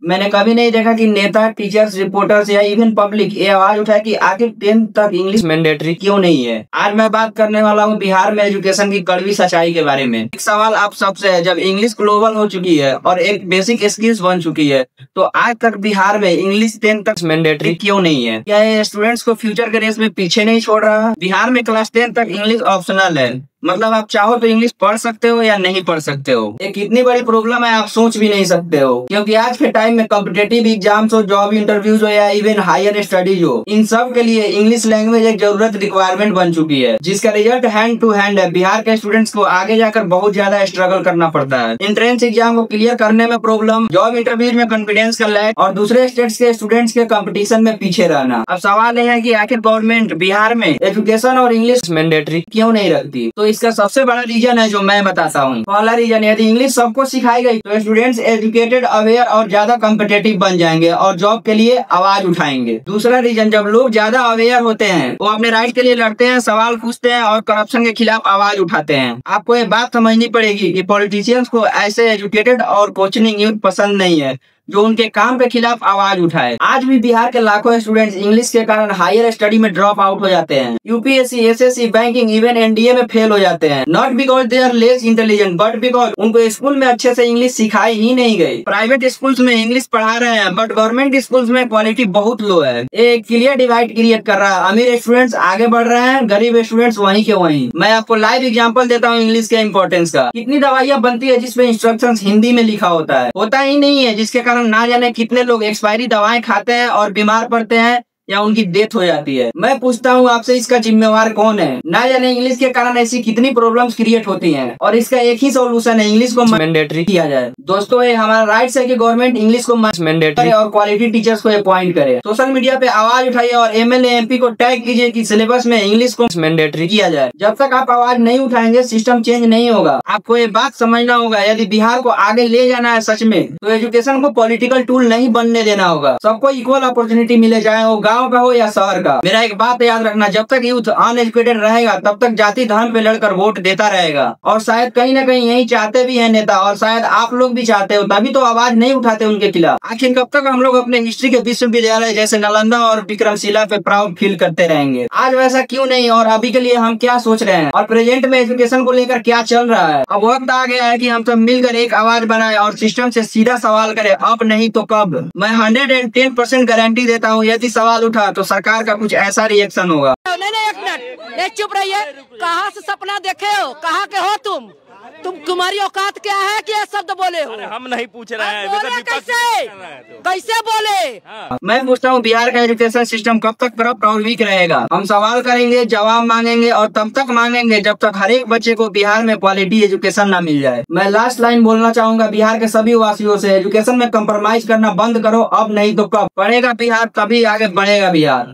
मैंने कभी नहीं देखा कि नेता, टीचर्स, रिपोर्टर्स या इवन पब्लिक ये आवाज उठाए कि आखिर 10th तक इंग्लिश मैंडेटरी क्यों नहीं है। आज मैं बात करने वाला हूँ बिहार में एजुकेशन की कड़वी सच्चाई के बारे में। एक सवाल आप सबसे है, जब इंग्लिश ग्लोबल हो चुकी है और एक बेसिक स्किल्स बन चुकी है, तो आज तक बिहार में इंग्लिश 10th तक मैंडेटरी क्यों नहीं है? क्या ये स्टूडेंट्स को फ्यूचर के रेस में पीछे नहीं छोड़ रहा? बिहार में क्लास 10 तक इंग्लिश ऑप्शनल है, मतलब आप चाहो तो इंग्लिश पढ़ सकते हो या नहीं पढ़ सकते हो। ये कितनी बड़ी प्रॉब्लम है आप सोच भी नहीं सकते हो, क्योंकि आज के टाइम में कॉम्पिटेटिव एग्जाम्स हो, जॉब इंटरव्यूज हो या इवन हायर स्टडीज हो, इन सब के लिए इंग्लिश लैंग्वेज एक जरूरत रिक्वायरमेंट बन चुकी है, जिसका रिजल्ट हैंड टू हैंड है। बिहार के स्टूडेंट्स को आगे जाकर बहुत ज्यादा स्ट्रगल करना पड़ता है। एंट्रेंस एग्जाम को क्लियर करने में प्रॉब्लम, जॉब इंटरव्यूज में कॉन्फिडेंस का लैक और दूसरे स्टेट्स के स्टूडेंट्स के कंपटीशन में पीछे रहना। अब सवाल यह है कि आखिर गवर्नमेंट बिहार में एजुकेशन और इंग्लिश मैंडेटरी क्यों नहीं रखती? तो इसका सबसे बड़ा रीजन है जो मैं बताता हूँ। पहला रीजन, यदि इंग्लिश सबको सिखाई गई तो स्टूडेंट्स एजुकेटेड, अवेयर और ज्यादा कॉम्पिटेटिव बन जाएंगे और जॉब के लिए आवाज उठाएंगे। दूसरा रीजन, जब लोग ज्यादा अवेयर होते हैं वो अपने राइट के लिए लड़ते हैं, सवाल पूछते हैं और करप्शन के खिलाफ आवाज उठाते हैं। आपको ये बात समझनी पड़ेगी कि पॉलिटिशियंस को ऐसे एजुकेटेड और कोचिंग यूथ पसंद नहीं है जो उनके काम के खिलाफ आवाज उठाए। आज भी बिहार के लाखों स्टूडेंट्स इंग्लिश के कारण हायर स्टडी में ड्रॉप आउट हो जाते हैं, UPSC, SSC, banking, even NDA में फेल हो जाते हैं। Not because they are less intelligent, but because उनको स्कूल में अच्छे से इंग्लिश सिखाई ही नहीं गई। प्राइवेट स्कूल्स में इंग्लिश पढ़ा रहे हैं बट गवर्नमेंट स्कूल्स में क्वालिटी बहुत लो है। एक क्लियर डिवाइड क्रिएट कर रहा है। अमीर स्टूडेंट्स आगे बढ़ रहे हैं, गरीब स्टूडेंट्स वहीं के वहीं। मैं आपको लाइव एग्जाम्पल देता हूँ इंग्लिश के इंपॉर्टेंस का। कितनी दवाइयाँ बनती है जिसमें इंस्ट्रक्शंस हिंदी में लिखा होता ही नहीं है, जिसके कारण ना जाने कितने लोग एक्सपायरी दवाएं खाते हैं और बीमार पड़ते हैं या उनकी डेथ हो जाती है। मैं पूछता हूँ आपसे, इसका जिम्मेवार कौन है? ना जाने इंग्लिश के कारण ऐसी कितनी प्रॉब्लम्स क्रिएट होती हैं और इसका एक ही सॉल्यूशन है, इंग्लिश को मैंडेटरी किया जाए। दोस्तों, ये हमारा राइट्स है कि गवर्नमेंट इंग्लिश को मैंडेटरी और क्वालिटी टीचर्स को अपॉइंट करे। सोशल मीडिया पे आवाज उठाइए और एमएलए एमपी को टैग कीजिए कि सिलेबस में इंग्लिश को मैंडेटरी किया जाए। जब तक आप आवाज नहीं उठाएंगे सिस्टम चेंज नहीं होगा। आपको ये बात समझना होगा, यदि बिहार को आगे ले जाना है सच में, तो एजुकेशन को पॉलिटिकल टूल नहीं बनने देना होगा। सबको इक्वल अपॉर्चुनिटी मिले, चाहे वो गाँव का हो या शहर का। मेरा एक बात याद रखना, जब तक यूथ अनएजुकेटेड रहेगा तब तक जाति धर्म पे लड़कर वोट देता रहेगा। और शायद कहीं ना कहीं यही चाहते भी हैं नेता, और शायद आप लोग भी चाहते हो, तभी तो आवाज नहीं उठाते उनके खिलाफ। आखिर कब तक हम लोग अपने हिस्ट्री के विश्वविद्यालय जैसे नालंदा और विक्रमशिला पे प्राउड फील करते रहेंगे? आज वैसा क्यों नहीं, और अभी के लिए हम क्या सोच रहे हैं और प्रेजेंट में एजुकेशन को लेकर क्या चल रहा है? अब वक्त आ गया है कि हम सब मिलकर एक आवाज बनाए और सिस्टम से सीधा सवाल करें, अब नहीं तो कब। मैं 110% गारंटी देता हूँ, यदि सवाल उठा तो सरकार का कुछ ऐसा रिएक्शन होगा। नहीं, एक मिनट, एक चुप रहिए। कहाँ से सपना देखे हो? कहाँ के हो तुम? तुम्हारी औकात क्या है कि ये शब्द बोले हो? हम नहीं पूछ रहे हैं। बोले कैसे बोले? हाँ। मैं पूछता हूँ, बिहार का एजुकेशन सिस्टम कब तक करप्ट और वीक रहेगा? हम सवाल करेंगे, जवाब मांगेंगे और तब तक मांगेंगे जब तक हर एक बच्चे को बिहार में क्वालिटी एजुकेशन ना मिल जाए। मैं लास्ट लाइन बोलना चाहूंगा बिहार के सभी वासियों से, एजुकेशन में कम्प्रोमाइज करना बंद करो, अब नहीं तो कब। पढ़ेगा बिहार तभी आगे बढ़ेगा बिहार।